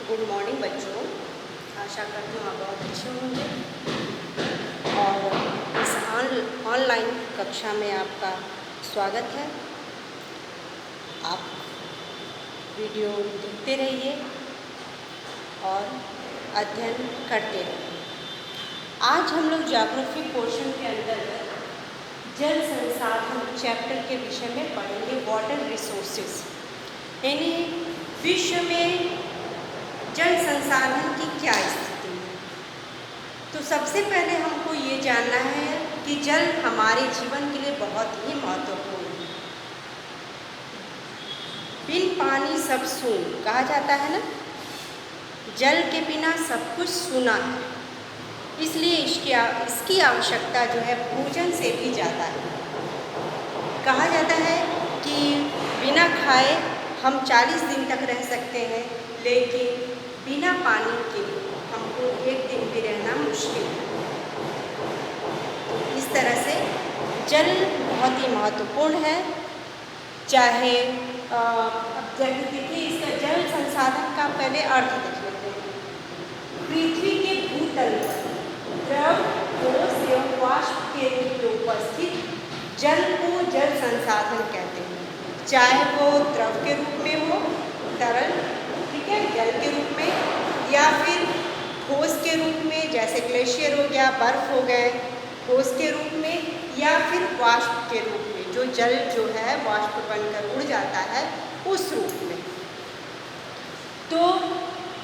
Good morning बच्चों, आशा करती हूँ आप बहुत अच्छे होंगे। और इस ऑनलाइन कक्षा में आपका स्वागत है। आप वीडियो देखते रहिए और अध्ययन करते रहिए। आज हम लोग ज्योग्राफी पोर्शन के अंतर्गत जल संसाधन चैप्टर के विषय में पढ़ेंगे, वाटर रिसोर्सेज। यानी विश्व में जल संसाधन की क्या स्थिति है। तो सबसे पहले हमको ये जानना है कि जल हमारे जीवन के लिए बहुत ही महत्वपूर्ण है। बिन पानी सब सून कहा जाता है ना, जल के बिना सब कुछ सूना है। इसलिए इसकी आवश्यकता जो है भोजन से भी ज़्यादा है। कहा जाता है कि बिना खाए हम 40 दिन तक रह सकते हैं, लेकिन बिना पानी के हमको एक दिन भी रहना मुश्किल है। इस तरह से जल बहुत ही महत्वपूर्ण है। चाहे अब देखिए, इसका जल संसाधन का पहले अर्थ देख लेते हैं। पृथ्वी के भूतल पर द्रव, ठोस एवं वाष्प के रूप में उपस्थित जल को जल संसाधन कहते हैं। चाहे वो द्रव के रूप में हो, तरल, ठीक है, जल के रूप में, या फिर ठोस के रूप में, जैसे ग्लेशियर हो गया, बर्फ हो गए, ठोस के रूप में, या फिर वाष्प के रूप में, जो जल जो है वाष्प बनकर उड़ जाता है, उस रूप में। तो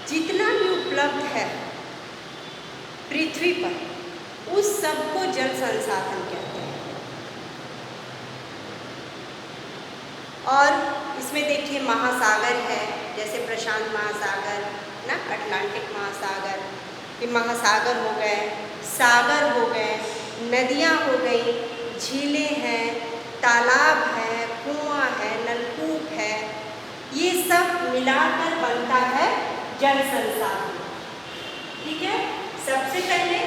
जितना भी उपलब्ध है पृथ्वी पर, उस सब को जल संसाधन कहते हैं। और इसमें देखिए महासागर है, जैसे प्रशांत महासागर ना, अटलांटिक महासागर, ये महासागर हो गए, सागर हो गए, नदियाँ हो गई, झीलें हैं, तालाब है, कुआं है, नलकूप है, ये सब मिलाकर बनता है जल संसाधन। ठीक है, सबसे पहले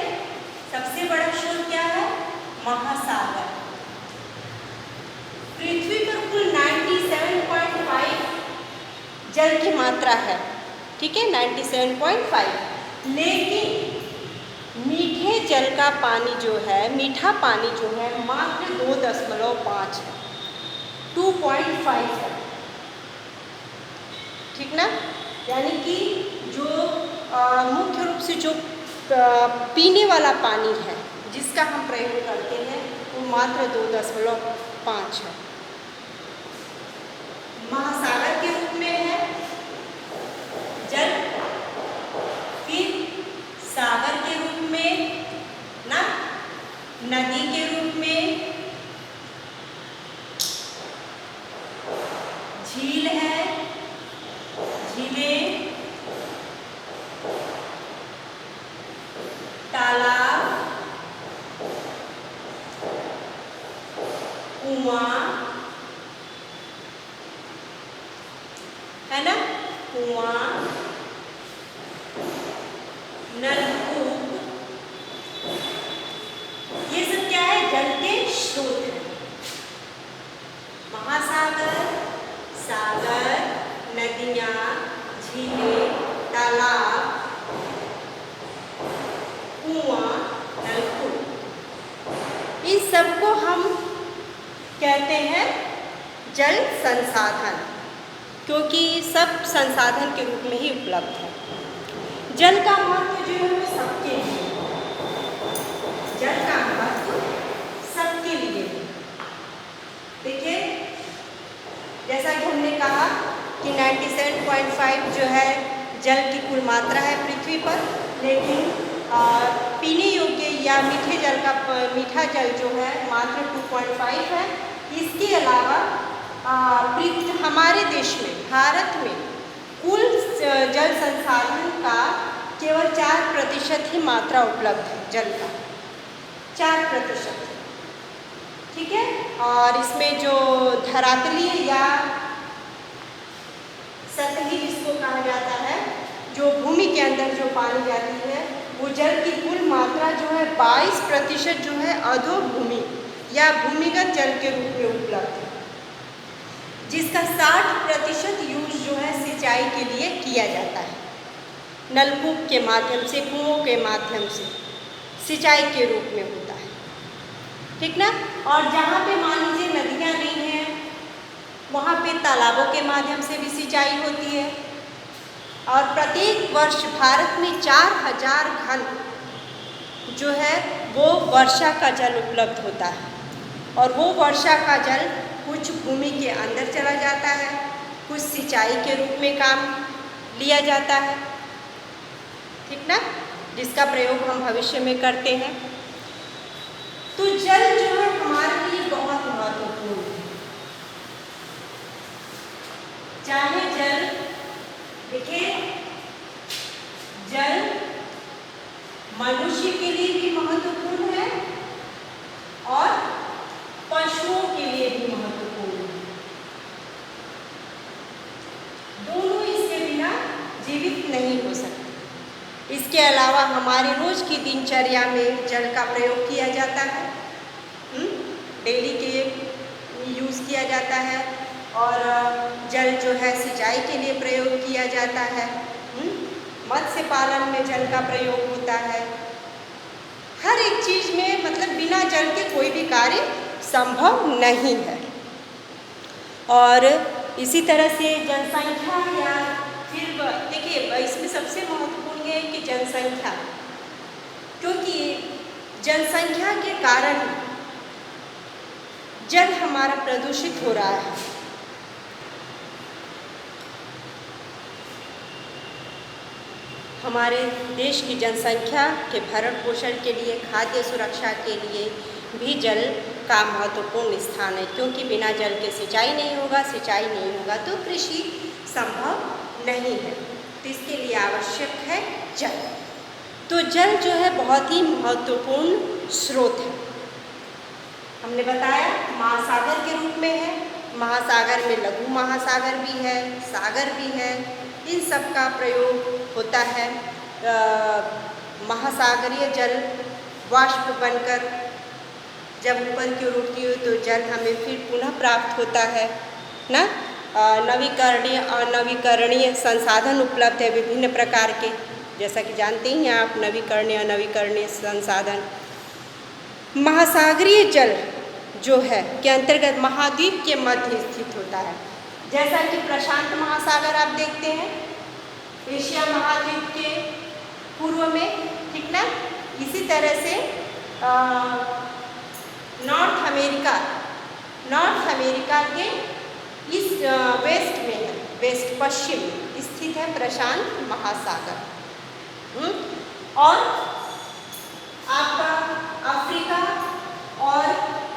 सबसे बड़ा स्रोत क्या है? महासागर। पृथ्वी पर कुल 97.5 जल की मात्रा है, ठीक है, 97.5। लेकिन मीठे जल का पानी जो है, मीठा पानी जो है, मात्र 2.5 है, 2.5 है, ठीक ना। यानी कि जो मुख्य रूप से जो पीने वाला पानी है, जिसका हम प्रयोग करते हैं, वो मात्र 2.5 है। महासागर के रूप में है जल, फिर सागर के रूप में ना, नदी के रूप में, झील है, झीलें, तालाब, कुआं है ना, कुआं, नलकूप, ये सब क्या है? जल के स्रोत है। महासागर, सागर, नदियाँ, झीलें, तालाब, कुआं, नलकूप, इन सबको हम कहते हैं जल संसाधन, क्योंकि सब संसाधन के रूप में ही उपलब्ध है। जल का महत्व जो है वो सबके लिए, जल का महत्व सबके लिए। देखिए, जैसा कि हमने कहा कि 97.5 जो है जल की कुल मात्रा है पृथ्वी पर, लेकिन पीने योग्य या मीठा जल जो है मात्र 2.5 है। इसके अलावा हमारे देश में, भारत में, कुल जल संसाधन का केवल 4% ही मात्रा उपलब्ध है जल का, 4%, ठीक है। और इसमें जो धरातलीय या सतही जिसको कहा जाता है, जो भूमि के अंदर जो पानी जाती है, वो जल की कुल मात्रा जो है 22% जो है अधोभूमि या भूमिगत जल के रूप में उपलब्ध है, जिसका 60% यूज जो है सिंचाई के लिए किया जाता है। नलकूप के माध्यम से, कुओं के माध्यम से सिंचाई के रूप में होता है, ठीक ना। और जहाँ पे मान लीजिए नदियाँ नहीं हैं, वहाँ पे तालाबों के माध्यम से भी सिंचाई होती है। और प्रत्येक वर्ष भारत में 4000 घन जो है वो वर्षा का जल उपलब्ध होता है, और वो वर्षा का जल कुछ भूमि के अंदर चला जाता है, कुछ सिंचाई के रूप में काम लिया जाता है, ठीक ना, जिसका प्रयोग हम भविष्य में करते हैं। तो जल जो है हमारे लिए बहुत महत्वपूर्ण है। चाहे जल, देखिए, जल मनुष्य के लिए भी महत्वपूर्ण है और पशुओं के लिए भी महत्वपूर्ण है। दोनों इसके बिना जीवित नहीं हो सकते। इसके अलावा हमारे रोज की दिनचर्या में जल का प्रयोग किया जाता है, डेली के यूज़ किया जाता है, और जल जो है सिंचाई के लिए प्रयोग किया जाता है, मत्स्य पालन में जल का प्रयोग होता है। हर एक चीज़ में मतलब बिना जल के कोई भी कार्य संभव नहीं है। और इसी तरह से जनसंख्या, या फिर देखिए इसमें सबसे महत्वपूर्ण ये है कि जनसंख्या, क्योंकि जनसंख्या के कारण जल हमारा प्रदूषित हो रहा है। हमारे देश की जनसंख्या के भरण पोषण के लिए, खाद्य सुरक्षा के लिए भी जल का महत्वपूर्ण स्थान है, क्योंकि बिना जल के सिंचाई नहीं होगा, सिंचाई नहीं होगा तो कृषि संभव नहीं है। तो इसके लिए आवश्यक है जल। तो जल जो है बहुत ही महत्वपूर्ण स्रोत है। हमने बताया महासागर के रूप में है, महासागर में लघु महासागर भी है, सागर भी है, इन सब का प्रयोग होता है। महासागरीय जल वाष्प बनकर जब ऊपर की ओर उठती है तो जल हमें फिर पुनः प्राप्त होता है ना। नवीकरणीय अनवीकरणीय संसाधन उपलब्ध है विभिन्न प्रकार के, जैसा कि जानते ही हैं आप, नवीकरणीय अनवीकरणीय संसाधन। महासागरीय जल जो है के अंतर्गत महाद्वीप के मध्य स्थित होता है, जैसा कि प्रशांत महासागर आप देखते हैं एशिया महाद्वीप के पूर्व में, ठीक ना। इसी तरह से नॉर्थ अमेरिका के इस वेस्ट में है, वेस्ट पश्चिम स्थित है प्रशांत महासागर। और आपका अफ्रीका और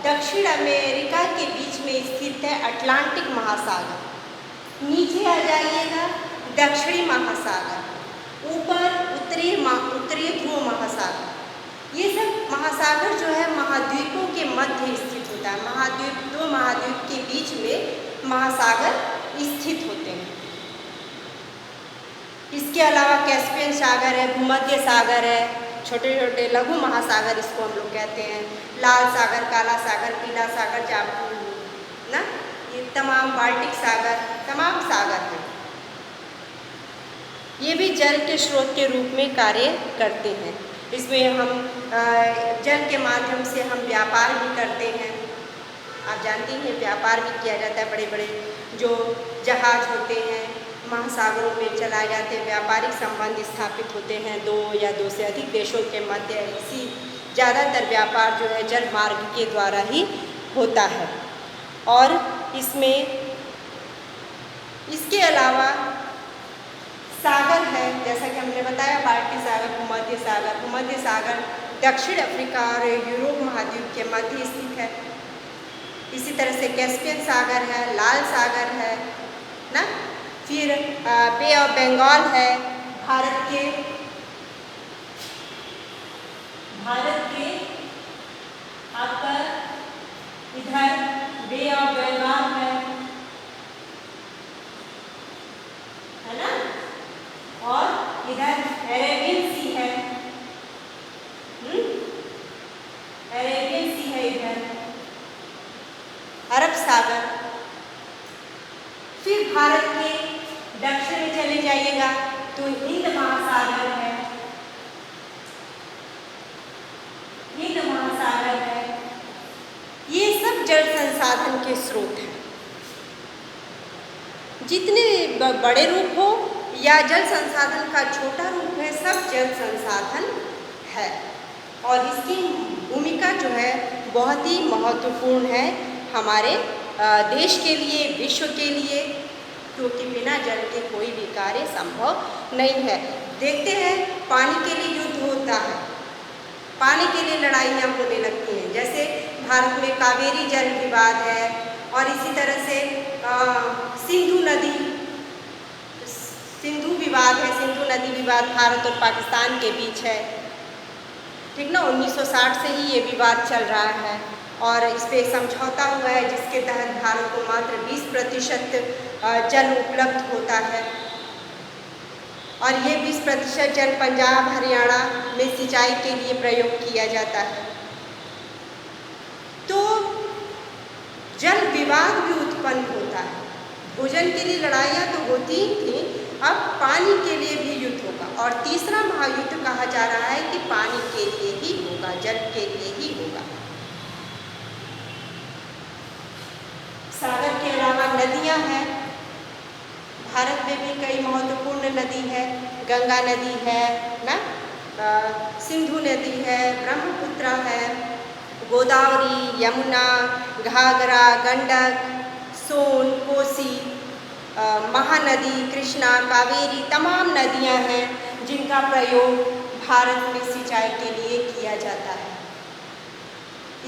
दक्षिण अमेरिका के बीच में स्थित है अटलांटिक महासागर। नीचे आ जाइएगा दक्षिणी महासागर, ऊपर उत्तरी ध्रुव महासागर। ये सब महासागर जो है महाद्वीपों के मध्य स्थित होता है। दो महाद्वीप के बीच में महासागर स्थित होते हैं। इसके अलावा कैस्पियन सागर है, भूमध्य सागर है, छोटे छोटे लघु महासागर इसको हम लोग कहते हैं, लाल सागर, काला सागर, पीला सागर, ना, ये तमाम, बाल्टिक सागर, तमाम सागर हैं। ये भी जल के स्रोत के रूप में कार्य करते हैं। इसमें हम जल के माध्यम से हम व्यापार भी करते हैं। आप जानती हैं व्यापार भी किया जाता है, बड़े बड़े जो जहाज होते हैं महासागरों में चलाए जाते हैं, व्यापारिक संबंध स्थापित होते हैं दो या दो से अधिक देशों के मध्य। इसी ज़्यादातर व्यापार जो है जल मार्ग के द्वारा ही होता है। और इसमें इसके अलावा सागर है, जैसा कि हमने बताया बाल्टिक सागर, भूमध्य सागर दक्षिण अफ्रीका और यूरोप महाद्वीप के मध्य स्थित है। इसी तरह से कैस्पियन सागर है, लाल सागर है ना, फिर बे ऑफ बंगाल है, भारत के आपका इधर बे ऑफ बंगाल है ना, और इधर अरेबियन सी है, अरेबियन सी है, इधर अरब सागर। फिर भारत के दक्षिण में चले जाइएगा तो हिंद महासागर महासागर है, हिंद महासागर है, ये सब जल संसाधन के स्रोत हैं। जितने बड़े रूप हो या जल संसाधन का छोटा रूप है, सब जल संसाधन है और इसकी भूमिका जो है बहुत ही महत्वपूर्ण है हमारे देश के लिए, विश्व के लिए, क्योंकि बिना जल के कोई भी कार्य संभव नहीं है। देखते हैं पानी के लिए युद्ध होता है, पानी के लिए लड़ाइयाँ होने लगती हैं, जैसे भारत में कावेरी जल विवाद है और इसी तरह से सिंधु विवाद है। सिंधु नदी विवाद भारत और पाकिस्तान के बीच है, ठीक ना। 1960 से ही ये विवाद चल रहा है और इस पर एक समझौता हुआ है जिसके तहत भारत को मात्र 20% जल उपलब्ध होता है और ये 20% जल पंजाब हरियाणा में सिंचाई के लिए प्रयोग किया जाता है। तो जल विवाद भी उत्पन्न होता है। भोजन के लिए लड़ाइयाँ तो होती ही थी, अब पानी के लिए भी युद्ध होगा और तीसरा महायुद्ध कहा जा रहा है कि पानी के लिए ही होगा, जल के लिए ही होगा। सागर के अलावा नदियाँ हैं, भारत में भी कई महत्वपूर्ण नदी है। गंगा नदी है ना, सिंधु नदी है, ब्रह्मपुत्र है, गोदावरी, यमुना, घाघरा, गंडक, सोन, कोसी, महानदी, कृष्णा, कावेरी, तमाम नदियां हैं जिनका प्रयोग भारत में सिंचाई के लिए किया जाता है।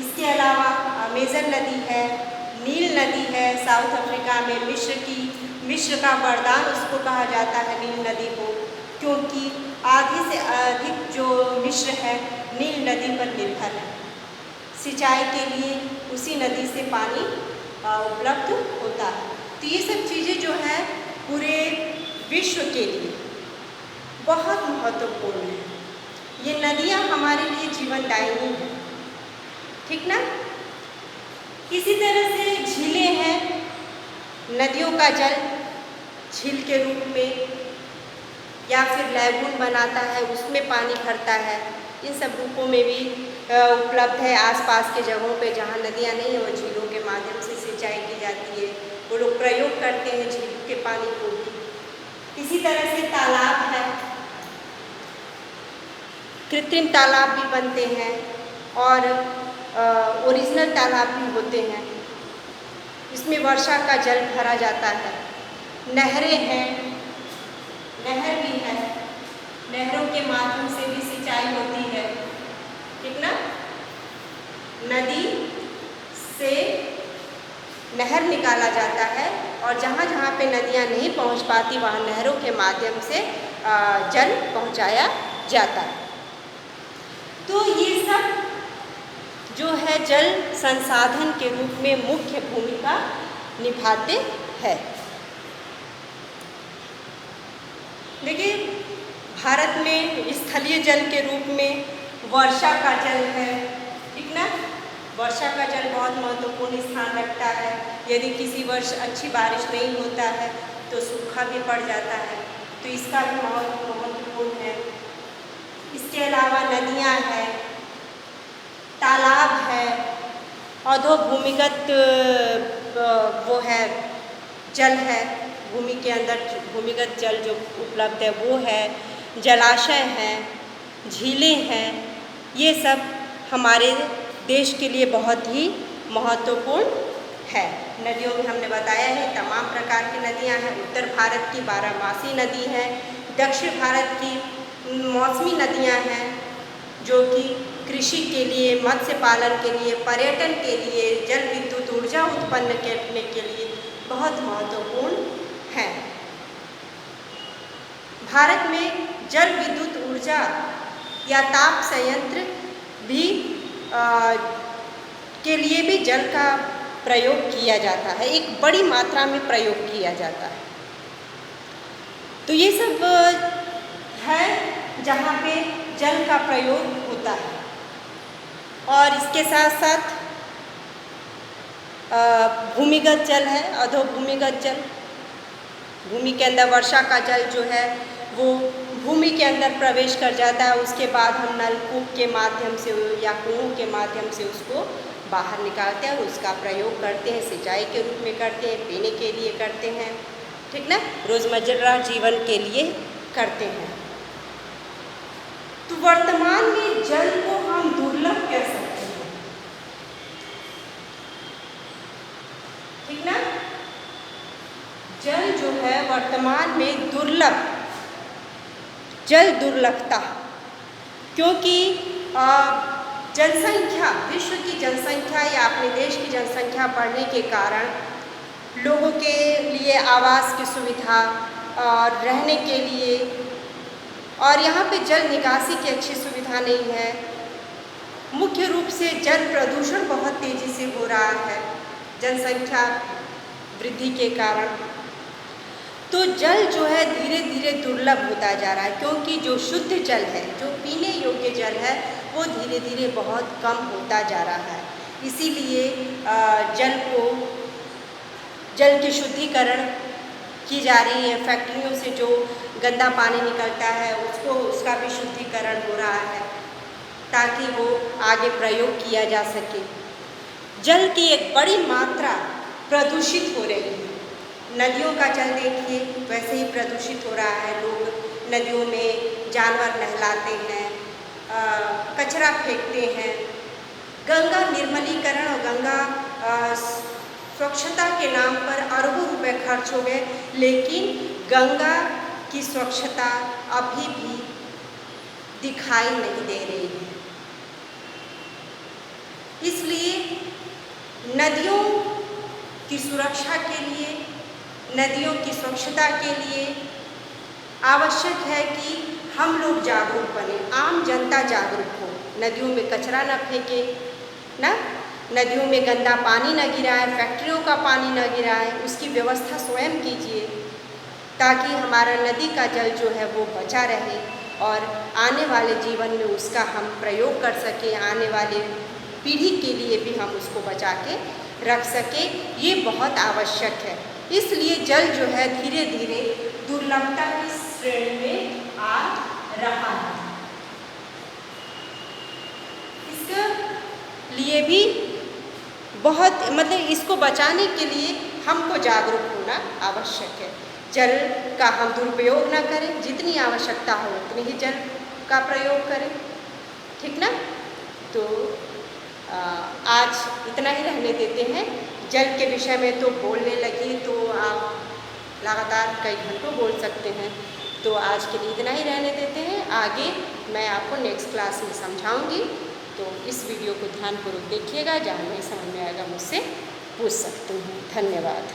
इसके अलावा अमेजन नदी है, नील नदी है, साउथ अफ्रीका में मिस्र का वरदान उसको कहा जाता है नील नदी को, क्योंकि आधे से अधिक जो मिस्र है नील नदी पर निर्भर है। सिंचाई के लिए उसी नदी से पानी उपलब्ध होता है। तो ये सब चीज़ें जो है पूरे विश्व के लिए बहुत महत्वपूर्ण है। ये नदियाँ हमारे लिए जीवनदायिनी हैं, ठीक ना। इसी तरह से झीलें हैं, नदियों का जल झील के रूप में या फिर लैगून बनाता है, उसमें पानी भरता है, इन सब रूपों में भी उपलब्ध है। आसपास के जगहों पे जहाँ नदियाँ नहीं हैं वो झीलों के माध्यम से सिंचाई की जाती है, वो लोग प्रयोग करते हैं झील के पानी को भी। इसी तरह से तालाब है, कृत्रिम तालाब भी बनते हैं और ओरिजिनल तालाब भी होते हैं, इसमें वर्षा का जल भरा जाता है। नहरें हैं, नहर भी है, नहरों के माध्यम से भी सिंचाई होती है, ठीक ना। नदी से नहर निकाला जाता है और जहाँ जहाँ पे नदियाँ नहीं पहुँच पाती वहाँ नहरों के माध्यम से जल पहुँचाया जाता है। तो ये सब जो है जल संसाधन के रूप में मुख्य भूमिका निभाते हैं। देखिए भारत में स्थलीय जल के रूप में वर्षा का जल है, ठीक ना। वर्षा का जल बहुत महत्वपूर्ण स्थान रखता है। यदि किसी वर्ष अच्छी बारिश नहीं होता है तो सूखा भी पड़ जाता है, तो इसका भी महत्वपूर्ण है। इसके अलावा नदियाँ हैं, तालाब है, अधोभूमिगत वो है जल है, भूमि के अंदर भूमिगत जल जो उपलब्ध है वो है, जलाशय हैं, झीलें हैं। ये सब हमारे देश के लिए बहुत ही महत्वपूर्ण है। नदियों में हमने बताया है तमाम प्रकार की नदियां हैं। उत्तर भारत की बारहमासी नदी है, दक्षिण भारत की मौसमी नदियां हैं जो कि कृषि के लिए, मत्स्य पालन के लिए, पर्यटन के लिए, जल विद्युत ऊर्जा उत्पन्न करने के लिए बहुत महत्वपूर्ण हैं। भारत में जल विद्युत ऊर्जा या ताप संयंत्र भी के लिए भी जल का प्रयोग किया जाता है, एक बड़ी मात्रा में प्रयोग किया जाता है। तो ये सब है जहाँ पे जल का प्रयोग होता है। और इसके साथ साथ भूमिगत जल है, अधोभूमिगत जल। भूमि के अंदर वर्षा का जल जो है वो भूमि के अंदर प्रवेश कर जाता है। उसके बाद हम नलकूप के माध्यम से या कुओं के माध्यम से उसको बाहर निकालते हैं और उसका प्रयोग करते हैं, सिंचाई के रूप में करते हैं, पीने के लिए करते हैं, ठीक ना, रोज़मर्रा जीवन के लिए करते हैं। तो वर्तमान में जल को हम दुर्लभ कह सकते हैं, ठीक ना। जल जो है वर्तमान में दुर्लभ, जल दुर्लभता, क्योंकि जनसंख्या, विश्व की जनसंख्या या अपने देश की जनसंख्या बढ़ने के कारण लोगों के लिए आवास की सुविधा और रहने के लिए, और यहाँ पे जल निकासी की अच्छी सुविधा नहीं है। मुख्य रूप से जल प्रदूषण बहुत तेज़ी से हो रहा है जनसंख्या वृद्धि के कारण। तो जल जो है धीरे धीरे दुर्लभ होता जा रहा है, क्योंकि जो शुद्ध जल है, जो पीने योग्य जल है, वो धीरे धीरे बहुत कम होता जा रहा है। इसीलिए जल की शुद्धिकरण की जा रही है। फैक्ट्रियों से जो गंदा पानी निकलता है उसका भी शुद्धिकरण हो रहा है, ताकि वो आगे प्रयोग किया जा सके। जल की एक बड़ी मात्रा प्रदूषित हो रही है। नदियों का जल देखिए, वैसे ही प्रदूषित हो रहा है। लोग नदियों में जानवर नहलाते हैं, कचरा फेंकते हैं। गंगा निर्मलीकरण और गंगा स्वच्छता के नाम पर अरबों रुपए खर्च हो गए, लेकिन गंगा की स्वच्छता अभी भी दिखाई नहीं दे रही है। इसलिए नदियों की सुरक्षा के लिए, नदियों की स्वच्छता के लिए आवश्यक है कि हम लोग जागरूक बने, आम जनता जागरूक हो। नदियों में कचरा न फेंके ना, नदियों में गंदा पानी न गिराए, फैक्ट्रियों का पानी न गिराए, उसकी व्यवस्था स्वयं कीजिए, ताकि हमारा नदी का जल जो है वो बचा रहे और आने वाले जीवन में उसका हम प्रयोग कर सकें, आने वाले पीढ़ी के लिए भी हम उसको बचा के रख सकें। ये बहुत आवश्यक है। इसलिए जल जो है धीरे धीरे दुर्लभता की श्रेणी में आ रहा है। इसके लिए भी बहुत इसको बचाने के लिए हमको जागरूक होना आवश्यक है। जल का हम दुरुपयोग ना करें, जितनी आवश्यकता हो उतनी ही जल का प्रयोग करें, ठीक ना। तो आज इतना ही रहने देते हैं। जल के विषय में तो बोलने लगी तो आप लगातार कई घंटों बोल सकते हैं, तो आज के लिए इतना ही रहने देते हैं। आगे मैं आपको नेक्स्ट क्लास में समझाऊंगी, तो इस वीडियो को ध्यानपूर्वक देखिएगा। जहाँ नहीं समझ में आएगा मुझसे पूछ सकते हैं। धन्यवाद।